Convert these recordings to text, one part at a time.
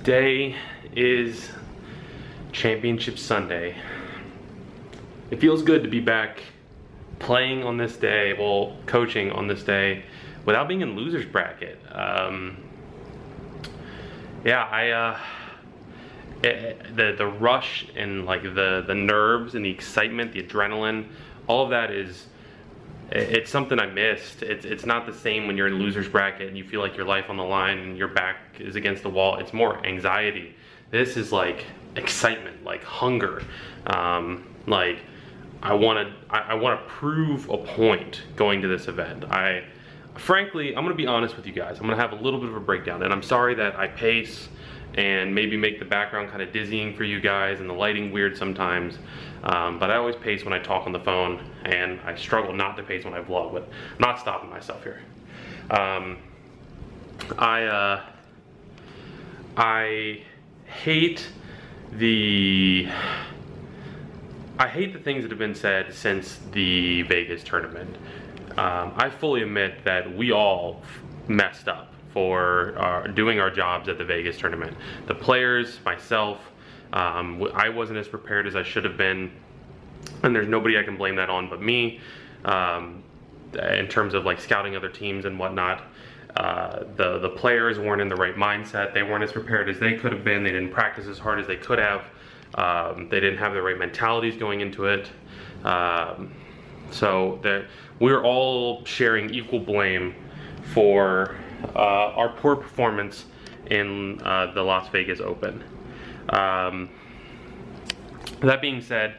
Today is Championship Sunday. It feels good to be back playing on this day, well, coaching on this day, without being in loser's bracket. The rush and like the nerves and the excitement, the adrenaline, all of that it's something I missed. It's not the same when you're in loser's bracket and you feel like your life on the line and your back is against the wall. It's more anxiety. This is like excitement, like hunger. Like I want to prove a point going to this event. Frankly, I'm gonna be honest with you guys. I'm gonna have a little bit of a breakdown, and I'm sorry that I pace and maybe make the background kind of dizzying for you guys and the lighting weird sometimes. But I always pace when I talk on the phone, and I struggle not to pace when I vlog, but I'm not stopping myself here. I hate the things that have been said since the Vegas tournament. I fully admit that we all messed up for doing our jobs at the Vegas tournament. The players, myself, I wasn't as prepared as I should have been, and there's nobody I can blame that on but me, in terms of like scouting other teams and whatnot. The players weren't in the right mindset. They weren't as prepared as they could have been. They didn't practice as hard as they could have. They didn't have the right mentalities going into it. So we're all sharing equal blame for our poor performance in the Las Vegas Open. That being said,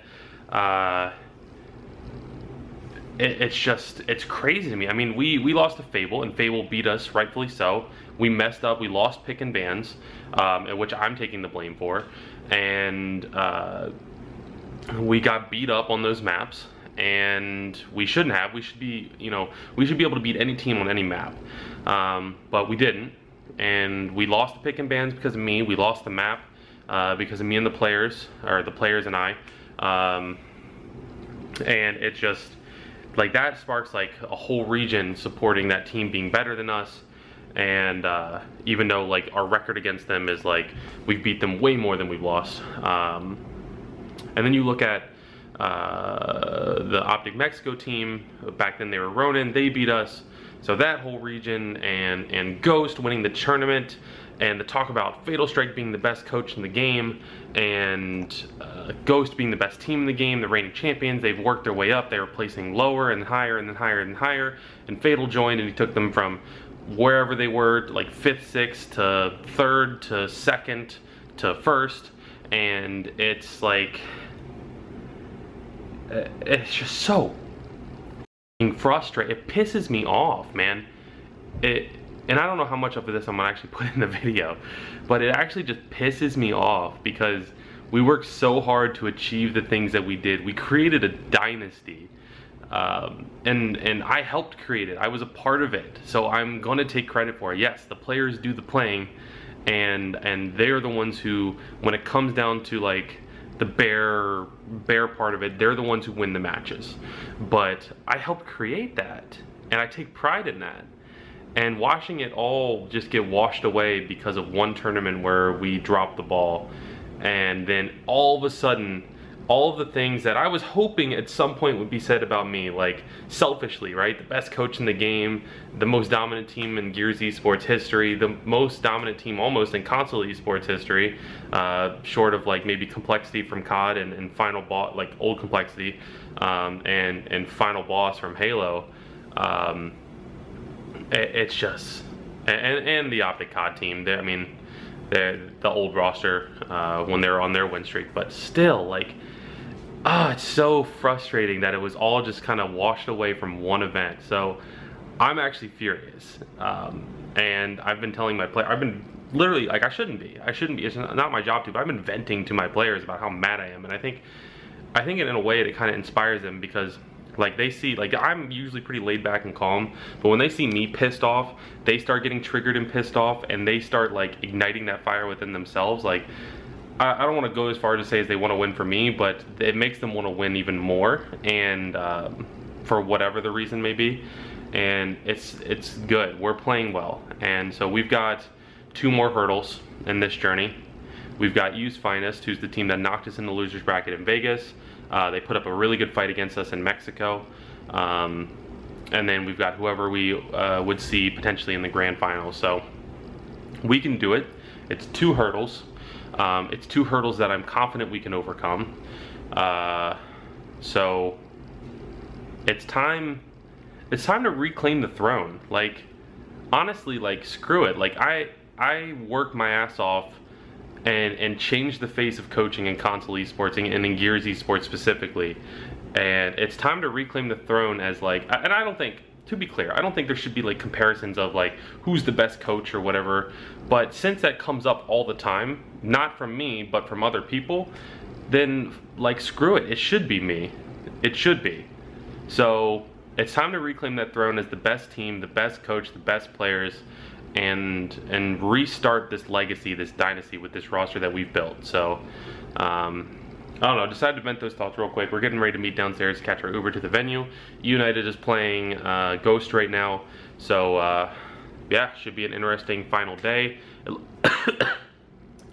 it's crazy to me. I mean, we lost to Fable, and Fable beat us, rightfully so. We messed up. We lost pick and bans, which I'm taking the blame for, and we got beat up on those maps. And we shouldn't have. We should be, we should be able to beat any team on any map, but we didn't, and we lost the pick and bans because of me. We lost the map because of me and the players, or the players and I, and it just like that sparks like a whole region supporting that team being better than us. And even though like our record against them is like we've beat them way more than we've lost, and then you look at the OpTic Mexico team. Back then they were Ronin, they beat us. So that whole region, and Ghost winning the tournament, and the talk about Fatal Strike being the best coach in the game, and Ghost being the best team in the game, the reigning champions. They've worked their way up. They were placing lower and higher and then higher and higher, and Fatal joined and he took them from wherever they were, like 5th, 6th to 3rd to 2nd to 1st. And it's like, it's just so frustrating. It pisses me off, man. And I don't know how much of this I'm gonna actually put in the video, but it actually just pisses me off because we worked so hard to achieve the things that we did. We created a dynasty, and I helped create it. I was a part of it, so I'm gonna take credit for it. Yes, the players do the playing, and they're the ones who, when it comes down to like the bear part of it, they're the ones who win the matches. But I helped create that, and I take pride in that. And watching it all just get washed away because of one tournament where we dropped the ball, and then all of a sudden, all of the things that I was hoping at some point would be said about me, like selfishly, right? The best coach in the game, the most dominant team in Gears esports history, the most dominant team almost in console esports history, short of like maybe Complexity from COD and Final Boss, like old Complexity, and Final Boss from Halo. It's just, and the OpTic COD team, I mean, they're the old roster when they were on their win streak, but still, like, it's so frustrating that it was all just kind of washed away from one event. So I'm actually furious, and I've been telling my player, I've been literally, like, I shouldn't be, it's not my job to, but I've been venting to my players about how mad I am. And I think in a way it kind of inspires them, because like they see, like I'm usually pretty laid back and calm, but when they see me pissed off, they start getting triggered and pissed off, and they start like igniting that fire within themselves. Like I don't want to go as far to say as they want to win for me, but it makes them want to win even more, and for whatever the reason may be. And it's good. We're playing well, and so we've got 2 more hurdles in this journey. We've got U's Finest, who's the team that knocked us in the losers bracket in Vegas. They put up a really good fight against us in Mexico. And then we've got whoever we would see potentially in the grand final. So we can do it. It's 2 hurdles. It's 2 hurdles that I'm confident we can overcome. So it's time to reclaim the throne. Like, honestly, like, screw it. Like, I work my ass off and change the face of coaching in console esports and in Gears esports specifically. And it's time to reclaim the throne as, like, and I don't think, to be clear, I don't think there should be like comparisons of like who's the best coach or whatever. But since that comes up all the time, not from me, but from other people, then like, screw it. It should be me. It should be. So it's time to reclaim that throne as the best team, the best coach, the best players, and restart this legacy, this dynasty with this roster that we've built. So I don't know, decided to vent those thoughts real quick. We're getting ready to meet downstairs, catch our Uber to the venue. United is playing Ghost right now, so yeah, should be an interesting final day.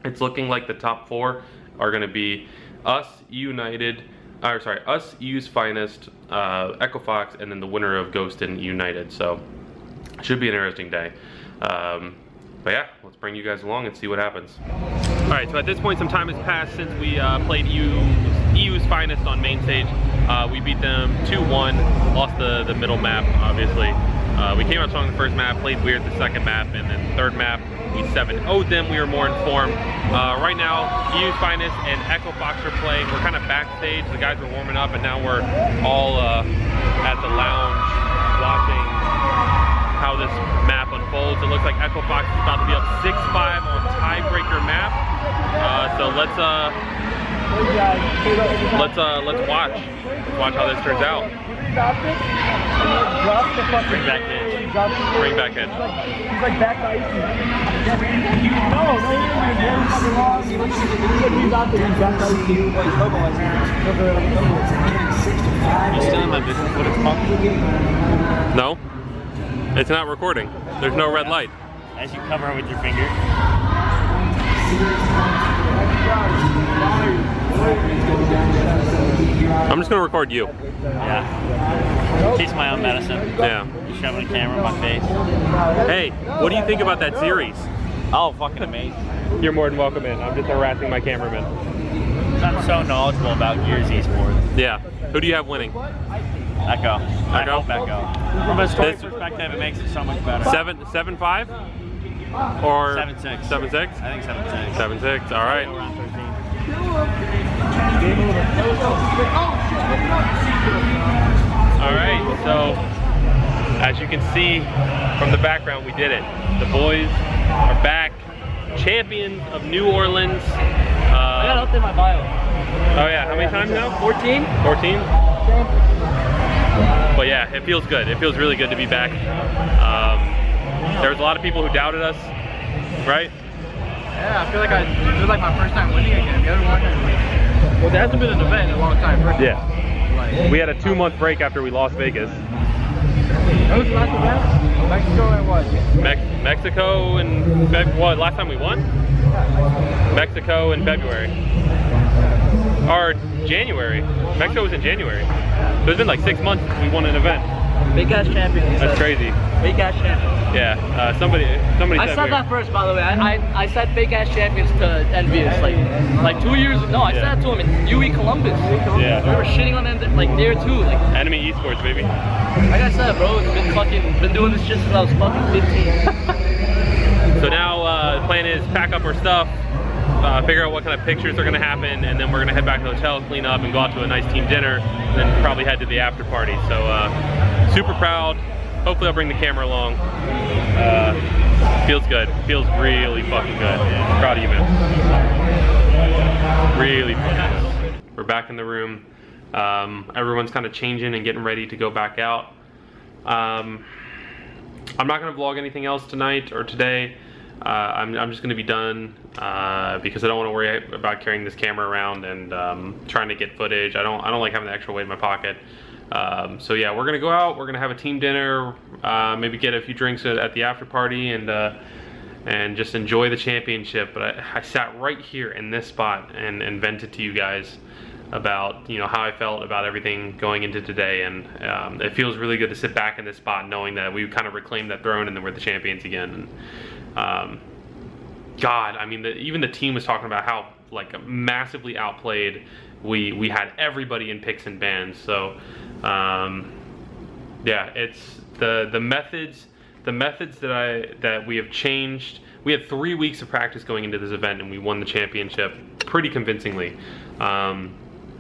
It's looking like the top 4 are going to be us, United, us, U's Finest, Echo Fox, and then the winner of Ghost and United. So should be an interesting day. But yeah, let's bring you guys along and see what happens. Alright, so at this point some time has passed since we played EU's Finest on main stage. We beat them 2-1, lost the middle map, obviously. We came out strong the first map, played weird the second map, and then third map, we 7-0'd them. We were more informed. Right now, EU's Finest and Echo Fox are playing. We're kind of backstage. The guys were warming up, and now we're all at the lounge watching how this map unfolds. It looks like Echo Fox is about to be up 6-5 on tiebreaker map. So let's watch. Let's watch how this turns out. Bring back in. Bring back in. He's like back ice. You still in my business footage, Punk? No. It's not recording. There's no red light. As you cover it with your finger. I'm just gonna record you. Yeah. Taste my own medicine. Yeah. You shoving a camera in my face. Hey, what do you think about that series? Oh, fucking amazing. You're more than welcome in. I'm just harassing my cameraman. I'm so knowledgeable about Gears esports. Yeah. Who do you have winning? Echo. I hope Echo. From a story This- perspective, it makes it so much better. 7-5? Or 7-6. 7-6? I think 7-6. 7-6. All right. Around 13. All right. So, as you can see from the background, we did it. The boys are back, champions of New Orleans. I gotta update my bio. Oh yeah. How many times now? 14? 14. But yeah, it feels good. It feels really good to be back. There was a lot of people who doubted us, right? Yeah, I feel like my first time winning again. The other one, well, there hasn't been an event in a long time. Yeah. We had a 2-month break after we lost Vegas. When was the last event? Mexico and what? Mexico and what? Last time we won? Mexico in February. Or January. Mexico was in January. So it's been like 6 months since we won an event. Big ass champion. That's crazy. Fake ass champions. Yeah, somebody I said said that first, by the way. I said fake ass champions to Envious like 2 years. No, I said that to him in UE Columbus. Yeah. We were shitting on them like there too. Like Enemy Esports, baby. I said, bro, it's been doing this shit since I was fucking 15. So now the plan is pack up our stuff, figure out what kind of pictures are gonna happen, and then we're gonna head back to the hotel, clean up, and go out to a nice team dinner, and then probably head to the after party. So super proud. Hopefully I'll bring the camera along. Feels good. Feels really fucking good. Proud of you, man. Really fucking good. We're back in the room. Everyone's kind of changing and getting ready to go back out. I'm not gonna vlog anything else tonight or today. I'm just gonna be done because I don't want to worry about carrying this camera around and trying to get footage. I don't like having the extra weight in my pocket. So yeah, we're gonna go out. We're gonna have a team dinner, maybe get a few drinks at the after party, and and just enjoy the championship. But I sat right here in this spot and vented to you guys about, you know, how I felt about everything going into today, and it feels really good to sit back in this spot knowing that we kind of reclaimed that throne and then we're the champions again. And, God, I mean, even the team was talking about how like massively outplayed we had everybody in picks and bans. So yeah, it's the methods that we have changed. We had 3 weeks of practice going into this event, and we won the championship pretty convincingly.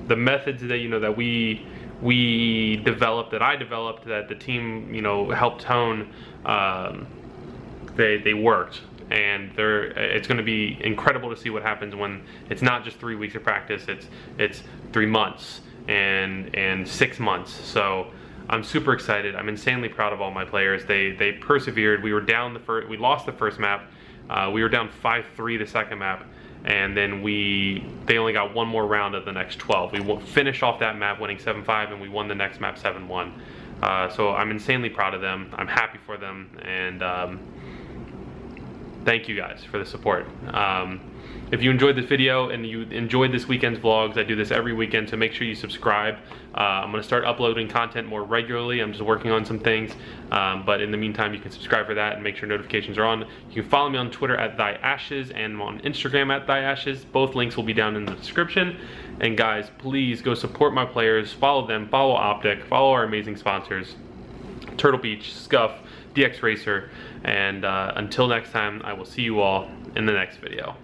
The methods that, you know, that we developed, that I developed, that the team, you know, helped hone, they worked, and it's going to be incredible to see what happens when it's not just 3 weeks of practice. It's 3 months and 6 months. So I'm super excited. I'm insanely proud of all my players. They persevered. We were down we lost the first map. We were down 5-3 the second map, and then they only got one more round of the next 12. We finished off that map winning 7-5, and we won the next map 7-1. So I'm insanely proud of them. I'm happy for them, and thank you guys for the support. If you enjoyed this video and you enjoyed this weekend's vlogs, I do this every weekend, so make sure you subscribe. I'm going to start uploading content more regularly. I'm just working on some things, but in the meantime, you can subscribe for that and make sure notifications are on. You can follow me on Twitter at thyAshes and on Instagram at thyAshes. Both links will be down in the description. And guys, please go support my players, follow them, follow OpTic, follow our amazing sponsors, Turtle Beach, Scuf, DXRacer, and until next time, I will see you all in the next video.